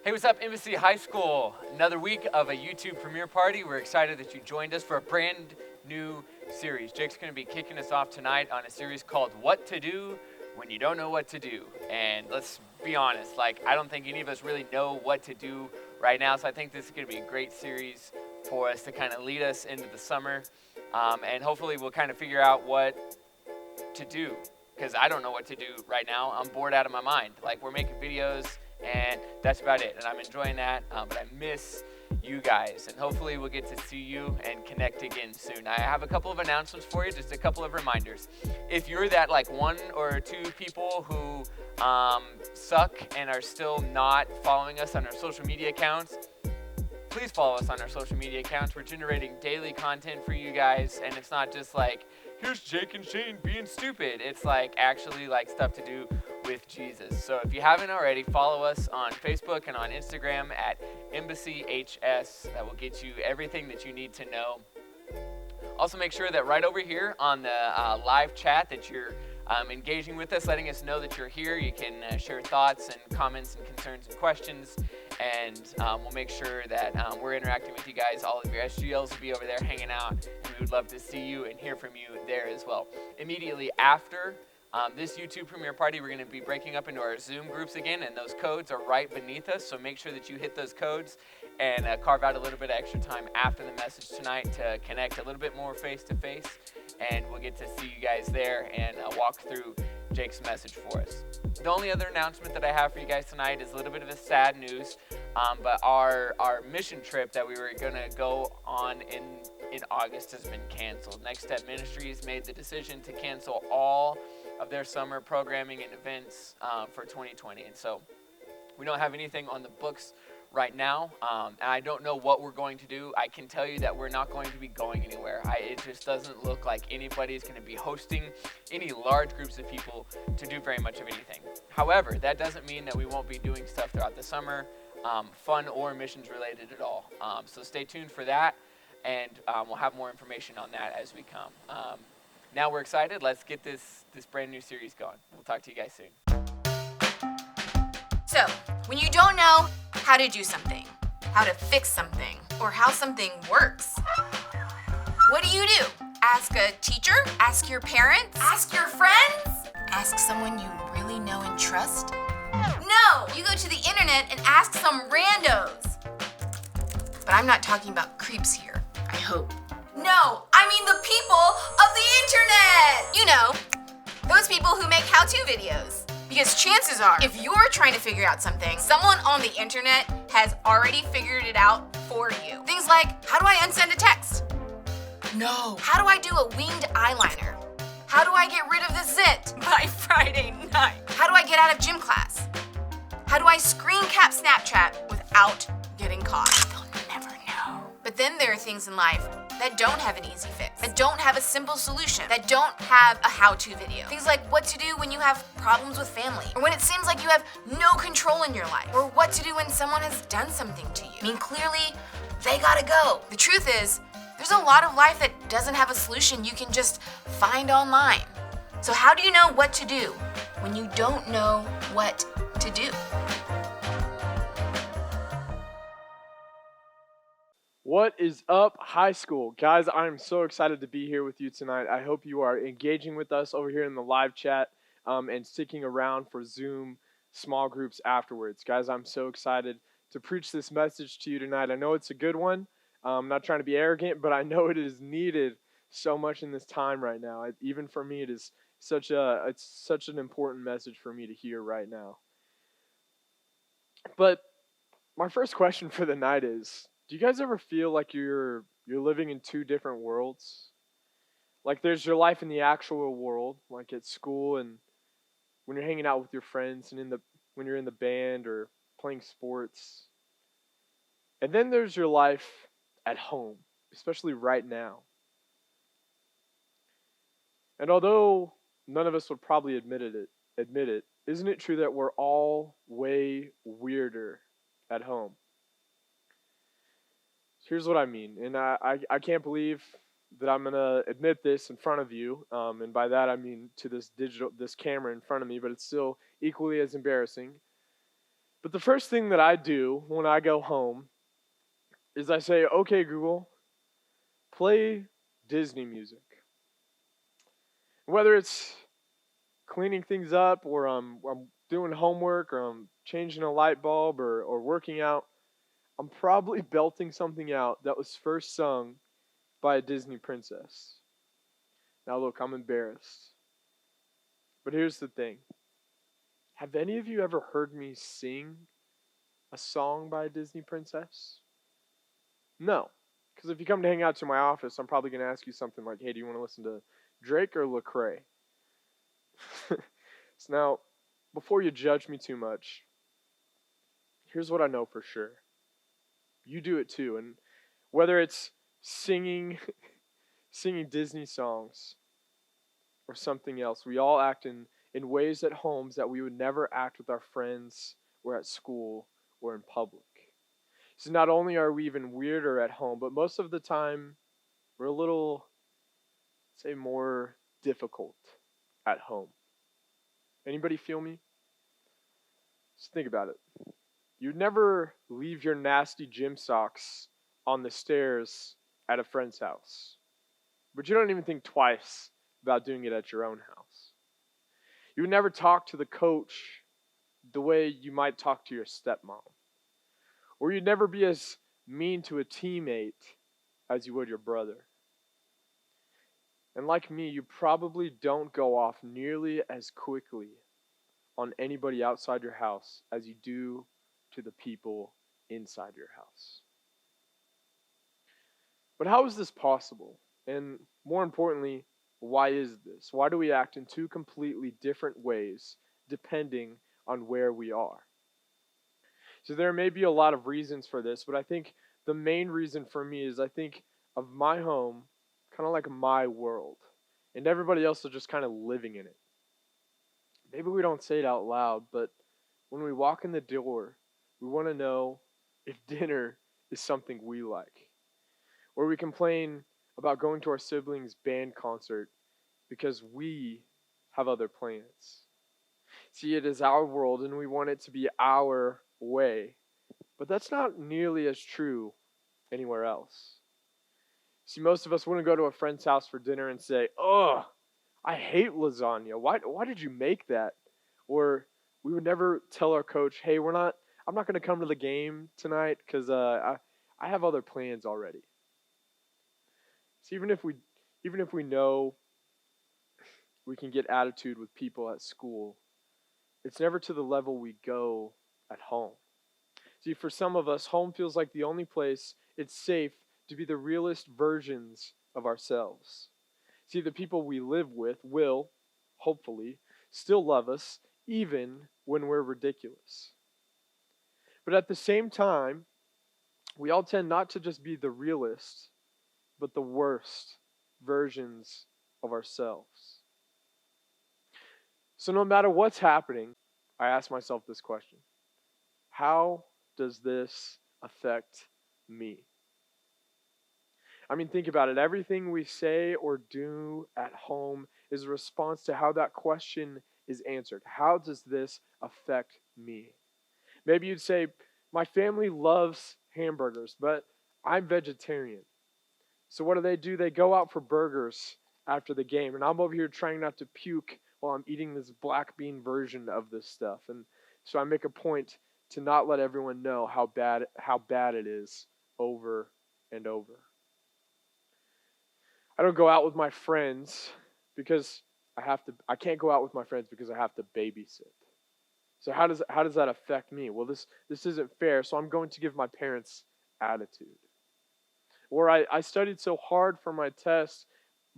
Hey, what's up, Embassy High School? Another week of a YouTube premiere party. We're excited that you joined us for a brand new series. Jake's going to be kicking us off tonight on a series called What to Do When You Don't Know What to Do. And let's be honest, I don't think any of us really know what to do right now, so I think this is going to be a great series for us to kind of lead us into the summer. And hopefully we'll kind of figure out what to do, because I don't know what to do right now. I'm bored out of my mind. We're making videos, and that's about it, and I'm enjoying that, but I miss you guys, and hopefully we'll get to see you and connect again soon. I have a couple of announcements for you, just a couple of reminders. If you're that one or two people who suck and are still not following us on our social media accounts, please follow us on our social media accounts. We're generating daily content for you guys, and it's not just here's Jake and Shane being stupid. It's actually stuff to do with Jesus. So if you haven't already, follow us on Facebook and on Instagram at EmbassyHS. That will get you everything that you need to know. Also, make sure that right over here on the live chat that you're engaging with us, letting us know that you're here. You can share thoughts and comments and concerns and questions, and we'll make sure that we're interacting with you guys. All of your SGLs will be over there hanging out, and we would love to see you and hear from you there as well. Immediately after this YouTube premiere party, we're going to be breaking up into our Zoom groups again, and those codes are right beneath us, so make sure that you hit those codes and carve out a little bit of extra time after the message tonight to connect a little bit more face-to-face, and we'll get to see you guys there and walk through Jake's message for us. The only other announcement that I have for you guys tonight is a little bit of a sad news, but our mission trip that we were going to go on in August has been canceled. Next Step Ministries made the decision to cancel all of their summer programming and events for 2020, and so we don't have anything on the books right now, and I don't know what we're going to do. I can tell you that we're not going to be going anywhere. It just doesn't look like anybody's going to be hosting any large groups of people to do very much of anything. However, that doesn't mean that we won't be doing stuff throughout the summer, fun or missions related at all. So stay tuned for that, and we'll have more information on that as we come. Now we're excited. Let's get this brand new series going. We'll talk to you guys soon. So, when you don't know how to do something, how to fix something, or how something works, what do? Ask a teacher? Ask your parents? Ask your friends? Ask someone you really know and trust? No! You go to the internet and ask some randos. But I'm not talking about creeps here, I hope. No, I mean the people of the internet! You know, those people who make how-to videos. Because chances are, if you're trying to figure out something, someone on the internet has already figured it out for you. Things like, how do I unsend a text? No. How do I do a winged eyeliner? How do I get rid of the zit by Friday night? How do I get out of gym class? How do I screen cap Snapchat without getting caught? They'll never know. But then there are things in life that don't have an easy fix, that don't have a simple solution, that don't have a how-to video. Things like what to do when you have problems with family, or when it seems like you have no control in your life, or what to do when someone has done something to you. I mean, clearly, they gotta go. The truth is, there's a lot of life that doesn't have a solution you can just find online. So how do you know what to do when you don't know what to do? What is up, high school? Guys, I'm so excited to be here with you tonight. I hope you are engaging with us over here in the live chat and sticking around for Zoom small groups afterwards. Guys, I'm so excited to preach this message to you tonight. I know it's a good one. I'm not trying to be arrogant, but I know it is needed so much in this time right now. Even for me, it's such an important message for me to hear right now. But my first question for the night is, do you guys ever feel like you're living in two different worlds? Like there's your life in the actual world, like at school and when you're hanging out with your friends and when you're in the band or playing sports. And then there's your life at home, especially right now. And although none of us would probably admit it, isn't it true that we're all way weirder at home? Here's what I mean, and I can't believe that I'm gonna admit this in front of you, and by that I mean to this camera in front of me, but it's still equally as embarrassing. But the first thing that I do when I go home is I say, okay, Google, play Disney music. Whether it's cleaning things up or I'm doing homework or I'm changing a light bulb or working out, I'm probably belting something out that was first sung by a Disney princess. Now, look, I'm embarrassed. But here's the thing. Have any of you ever heard me sing a song by a Disney princess? No. Because if you come to hang out to my office, I'm probably going to ask you something like, hey, do you want to listen to Drake or Lecrae? So now, before you judge me too much, here's what I know for sure. You do it too. And whether it's singing Disney songs or something else, we all act in ways at homes that we would never act with our friends or at school or in public. So not only are we even weirder at home, but most of the time we're a little, say, more difficult at home. Anybody feel me? Just think about it. You'd never leave your nasty gym socks on the stairs at a friend's house. But you don't even think twice about doing it at your own house. You would never talk to the coach the way you might talk to your stepmom. Or you'd never be as mean to a teammate as you would your brother. And like me, you probably don't go off nearly as quickly on anybody outside your house as you do to the people inside your house. But how is this possible? And more importantly, why is this? Why do we act in two completely different ways depending on where we are? So there may be a lot of reasons for this, but I think the main reason for me is I think of my home kind of like my world, and everybody else is just kind of living in it. Maybe we don't say it out loud, but when we walk in the door, we want to know if dinner is something we like. Or we complain about going to our siblings' band concert because we have other plans. See, it is our world and we want it to be our way. But that's not nearly as true anywhere else. See, most of us wouldn't go to a friend's house for dinner and say, "Ugh, I hate lasagna. Why did you make that?" Or we would never tell our coach, "Hey, I'm not going to come to the game tonight because I have other plans already." So even if we know we can get attitude with people at school, it's never to the level we go at home. See, for some of us, home feels like the only place it's safe to be the realest versions of ourselves. See, the people we live with will, hopefully, still love us even when we're ridiculous. But at the same time, we all tend not to just be the realest, but the worst versions of ourselves. So no matter what's happening, I ask myself this question: how does this affect me? I mean, think about it. Everything we say or do at home is a response to how that question is answered. How does this affect me? Maybe you'd say, my family loves hamburgers, but I'm vegetarian. So what do? They go out for burgers after the game, and I'm over here trying not to puke while I'm eating this black bean version of this stuff. And so I make a point to not let everyone know how bad it is over and over. I don't go out with my friends because I can't go out with my friends because I have to babysit. So how does that affect me? Well, this isn't fair, so I'm going to give my parents attitude. Or I studied so hard for my test,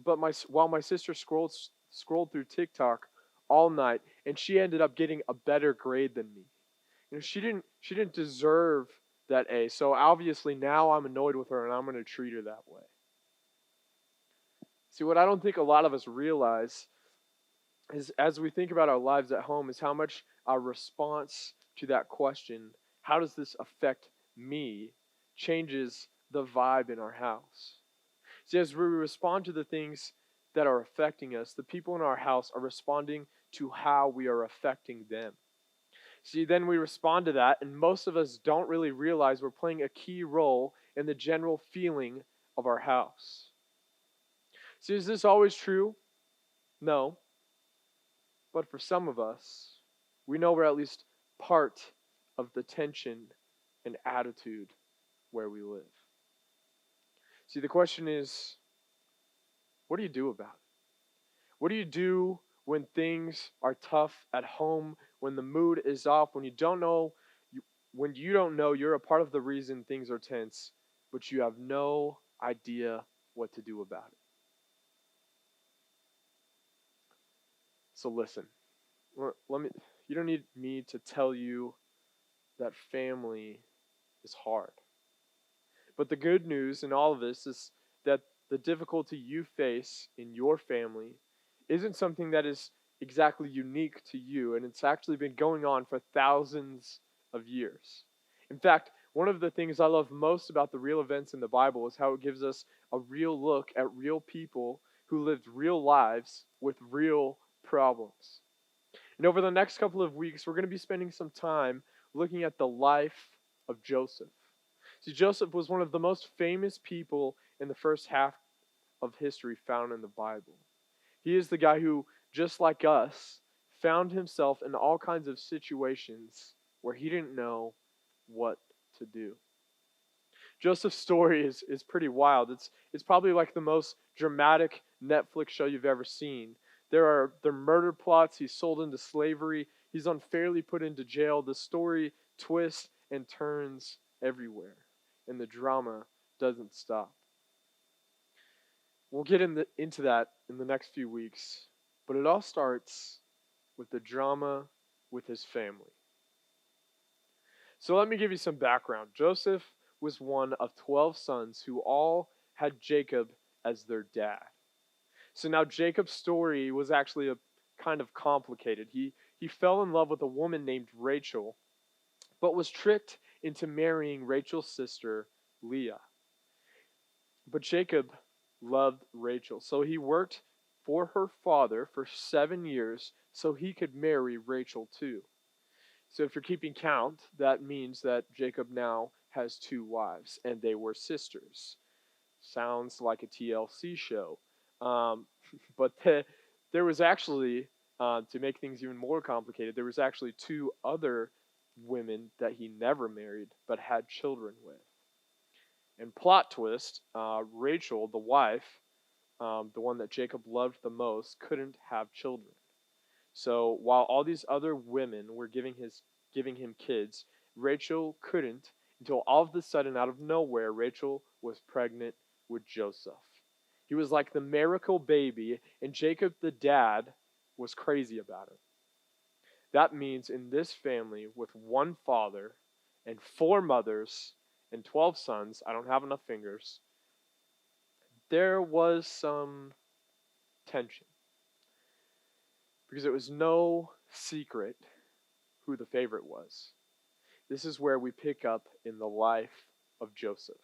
but while my sister scrolled through TikTok all night, and she ended up getting a better grade than me. She didn't deserve that A. So obviously now I'm annoyed with her and I'm going to treat her that way. See, what I don't think a lot of us realize is as we think about our lives at home is how much our response to that question, how does this affect me, changes the vibe in our house. See, as we respond to the things that are affecting us, the people in our house are responding to how we are affecting them. See, then we respond to that, and most of us don't really realize we're playing a key role in the general feeling of our house. See, is this always true? No. But for some of us, we know we're at least part of the tension and attitude where we live. See, the question is, what do you do about it? What do you do when things are tough at home, when the mood is off, when when you don't know you're a part of the reason things are tense, but you have no idea what to do about it? So listen, let me you don't need me to tell you that family is hard. But the good news in all of this is that the difficulty you face in your family isn't something that is exactly unique to you, and it's actually been going on for thousands of years. In fact, one of the things I love most about the real events in the Bible is how it gives us a real look at real people who lived real lives with real problems. And over the next couple of weeks, we're going to be spending some time looking at the life of Joseph. See, Joseph was one of the most famous people in the first half of history found in the Bible. He is the guy who, just like us, found himself in all kinds of situations where he didn't know what to do. Joseph's story is pretty wild. It's probably like the most dramatic Netflix show you've ever seen. There are murder plots. He's sold into slavery. He's unfairly put into jail. The story twists and turns everywhere, and the drama doesn't stop. We'll get into that in the next few weeks, but it all starts with the drama with his family. So let me give you some background. Joseph was one of 12 sons who all had Jacob as their dad. So now Jacob's story was actually a kind of complicated. He fell in love with a woman named Rachel, but was tricked into marrying Rachel's sister, Leah. But Jacob loved Rachel, so he worked for her father for 7 years so he could marry Rachel too. So if you're keeping count, that means that Jacob now has 2 wives, and they were sisters. Sounds like a TLC show. Um, but there was actually, to make things even more complicated, there was actually 2 other women that he never married but had children with. And plot twist, Rachel, the wife, the one that Jacob loved the most, couldn't have children. So while all these other women were giving him kids, Rachel couldn't until all of a sudden, out of nowhere, Rachel was pregnant with Joseph. He was like the miracle baby, and Jacob, the dad, was crazy about it. That means in this family, with 1 father and 4 mothers and 12 sons, I don't have enough fingers, there was some tension. Because it was no secret who the favorite was. This is where we pick up in the life of Joseph.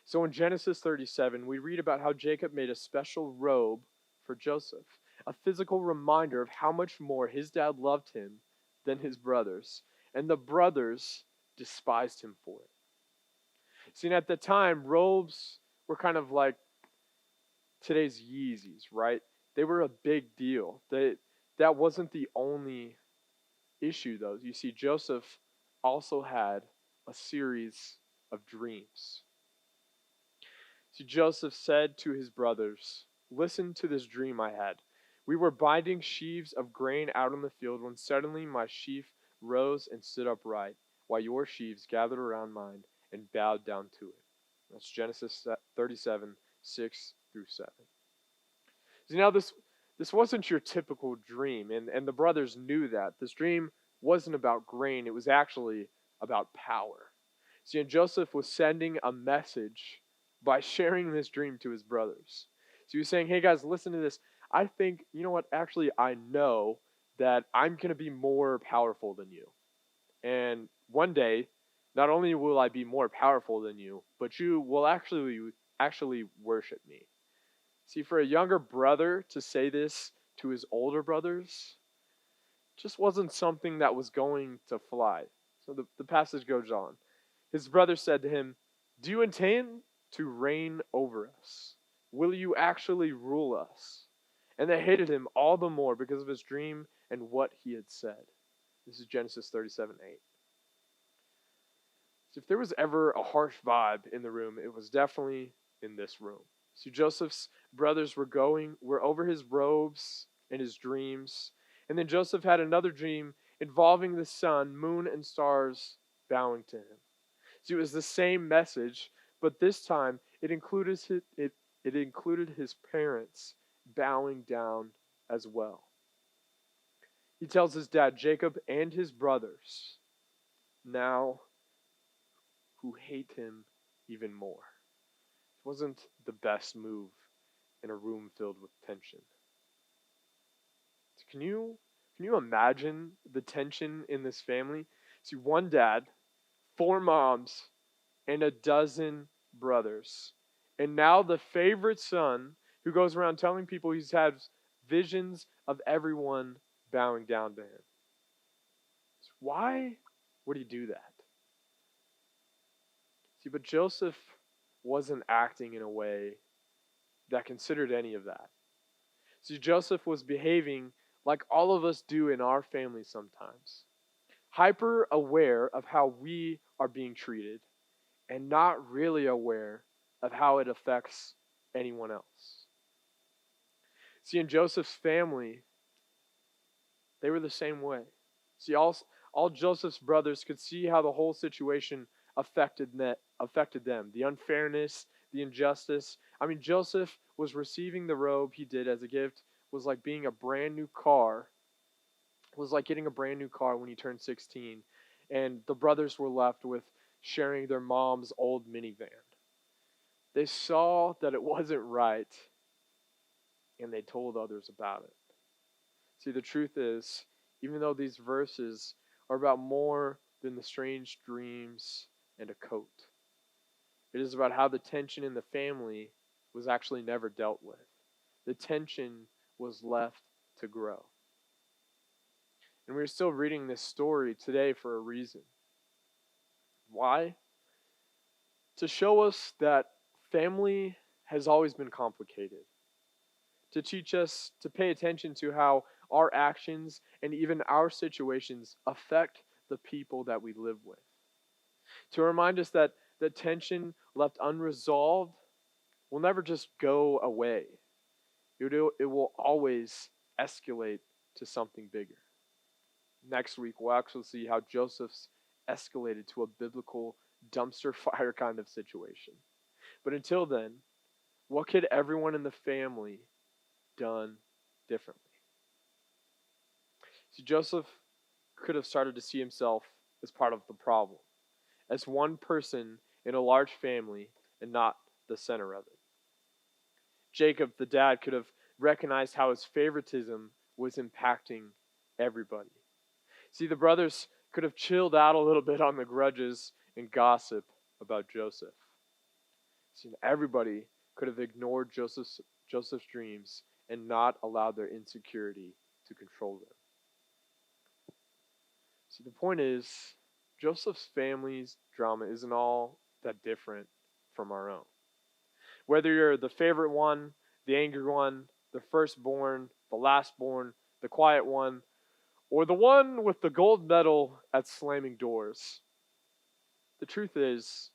So in Genesis 37, we read about how Jacob made a special robe for Joseph, a physical reminder of how much more his dad loved him than his brothers, and the brothers despised him for it. See, at the time, robes were kind of like today's Yeezys, right? They were a big deal. That wasn't the only issue, though. You see, Joseph also had a series of dreams. See, Joseph said to his brothers, "Listen to this dream I had. We were binding sheaves of grain out in the field when suddenly my sheaf rose and stood upright, while your sheaves gathered around mine and bowed down to it." That's Genesis 37, 6 through 7. See, now this wasn't your typical dream, and the brothers knew that. This dream wasn't about grain, it was actually about power. See, and Joseph was sending a message by sharing this dream to his brothers. So he was saying, "Hey guys, listen to this. I think, you know what, actually I know that I'm going to be more powerful than you. And one day, not only will I be more powerful than you, but you will actually worship me." See, for a younger brother to say this to his older brothers, just wasn't something that was going to fly. So the passage goes on. His brother said to him, "Do you intend to reign over us? Will you actually rule us?" And they hated him all the more because of his dream and what he had said. This is Genesis 37:8. So if there was ever a harsh vibe in the room, it was definitely in this room. So Joseph's brothers were over his robes and his dreams. And then Joseph had another dream involving the sun, moon, and stars bowing to him. So it was the same message, but this time it included his parents bowing down as well. He tells his dad, Jacob, and his brothers, now who hate him even more. It wasn't the best move in a room filled with tension. So can you imagine the tension in this family? See, one dad, four moms, and a dozen brothers. And now the favorite son who goes around telling people he's had visions of everyone bowing down to him. So why would he do that? See, but Joseph wasn't acting in a way that considered any of that. See, Joseph was behaving like all of us do in our family sometimes, hyper aware of how we are being treated and not really aware of how it affects anyone else. See, in Joseph's family, they were the same way. See, all Joseph's brothers could see how the whole situation affected them. The unfairness, the injustice. I mean, Joseph was receiving the robe he did as a gift was like being a brand new car, was like getting a brand new car when he turned 16. And the brothers were left with sharing their mom's old minivan. They saw that it wasn't right, and they told others about it. See, the truth is, even though these verses are about more than the strange dreams and a coat, it is about how the tension in the family was actually never dealt with. The tension was left to grow. And we're still reading this story today for a reason. Why? To show us that family has always been complicated. To teach us to pay attention to how our actions and even our situations affect the people that we live with. To remind us that the tension left unresolved will never just go away. It will always escalate to something bigger. Next week, we'll actually see how Joseph's escalated to a biblical dumpster fire kind of situation. But until then, what could everyone in the family done differently? See, Joseph could have started to see himself as part of the problem, as one person in a large family and not the center of it. Jacob, the dad, could have recognized how his favoritism was impacting everybody. See, the brothers could have chilled out a little bit on the grudges and gossip about Joseph. See, everybody could have ignored Joseph's dreams and not allowed their insecurity to control them. See, the point is, Joseph's family's drama isn't all that different from our own. Whether you're the favorite one, the angry one, the firstborn, the lastborn, the quiet one, or the one with the gold medal at slamming doors, the truth is,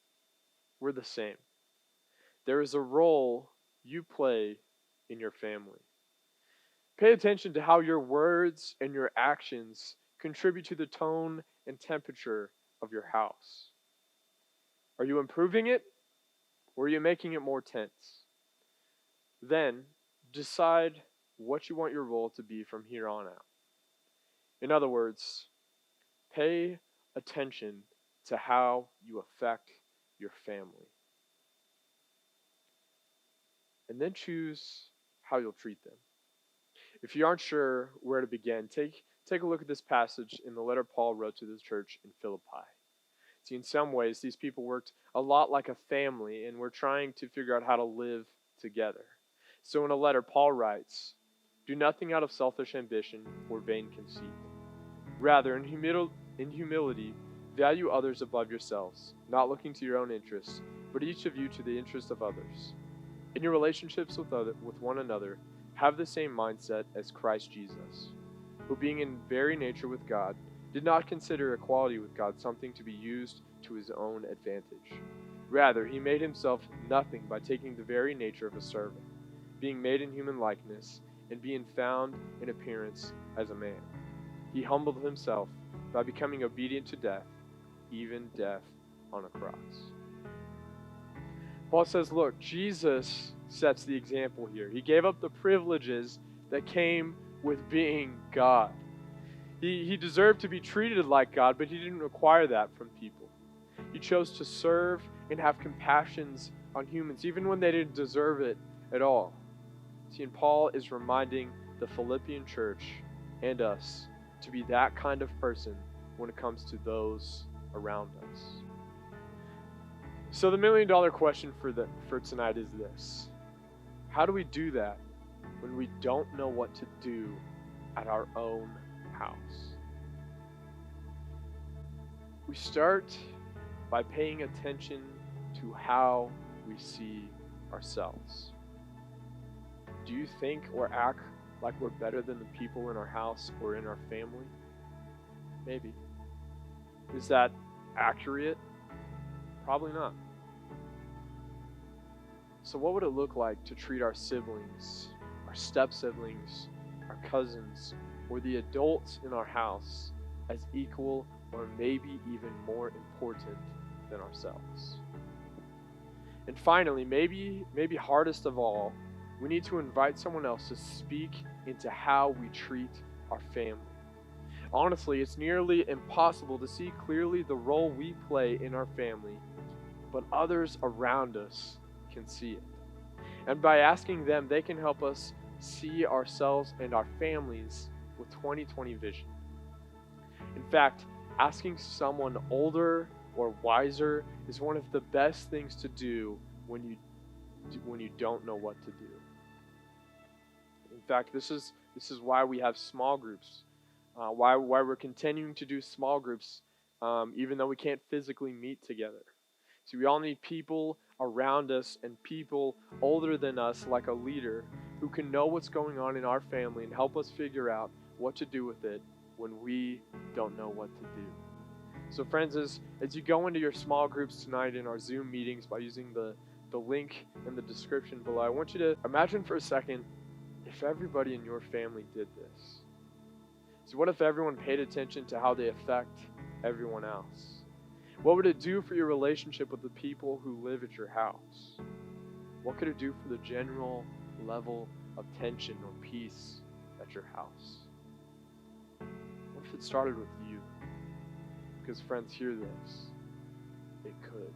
we're the same. There is a role you play in your family. Pay attention to how your words and your actions contribute to the tone and temperature of your house. Are you improving it, or are you making it more tense? Then, decide what you want your role to be from here on out. In other words, pay attention to how you affect your family. And then choose how you'll treat them. If you aren't sure where to begin, take a look at this passage in the letter Paul wrote to the church in Philippi. See, in some ways, these people worked a lot like a family and were trying to figure out how to live together. So in a letter, Paul writes, "Do nothing out of selfish ambition or vain conceit. Rather, in humility, value others above yourselves, not looking to your own interests, but each of you to the interest of others. In your relationships with one another, have the same mindset as Christ Jesus, who being in very nature with God, did not consider equality with God something to be used to his own advantage. Rather, he made himself nothing by taking the very nature of a servant, being made in human likeness, and being found in appearance as a man. He humbled himself by becoming obedient to death, even death on a cross. Paul says, look, Jesus sets the example here. He gave up the privileges that came with being God. He deserved to be treated like God, but he didn't require that from people. He chose to serve and have compassions on humans, even when they didn't deserve it at all. See, and Paul is reminding the Philippian church and us to be that kind of person when it comes to those around us. So the million-dollar question for tonight is this: how do we do that when we don't know what to do at our own house? We start by paying attention to how we see ourselves. Do you think or act like we're better than the people in our house or in our family? Maybe. Is that accurate? Probably not. So what would it look like to treat our siblings, our step-siblings, our cousins, or the adults in our house as equal or maybe even more important than ourselves? And finally, maybe hardest of all, we need to invite someone else to speak into how we treat our family. Honestly, it's nearly impossible to see clearly the role we play in our family, but others around us can see it. And by asking them, they can help us see ourselves and our families with 20/20 vision. In fact, asking someone older or wiser is one of the best things to do when you don't know what to do. In fact, this is why we have small groups. Why we're continuing to do small groups, even though we can't physically meet together. See, we all need people around us and people older than us, like a leader, who can know what's going on in our family and help us figure out what to do with it when we don't know what to do. So friends, as you go into your small groups tonight in our Zoom meetings by using the link in the description below, I want you to imagine for a second if everybody in your family did this. So what if everyone paid attention to how they affect everyone else? What would it do for your relationship with the people who live at your house? What could it do for the general level of tension or peace at your house? What if it started with you? Because friends, hear this, it could.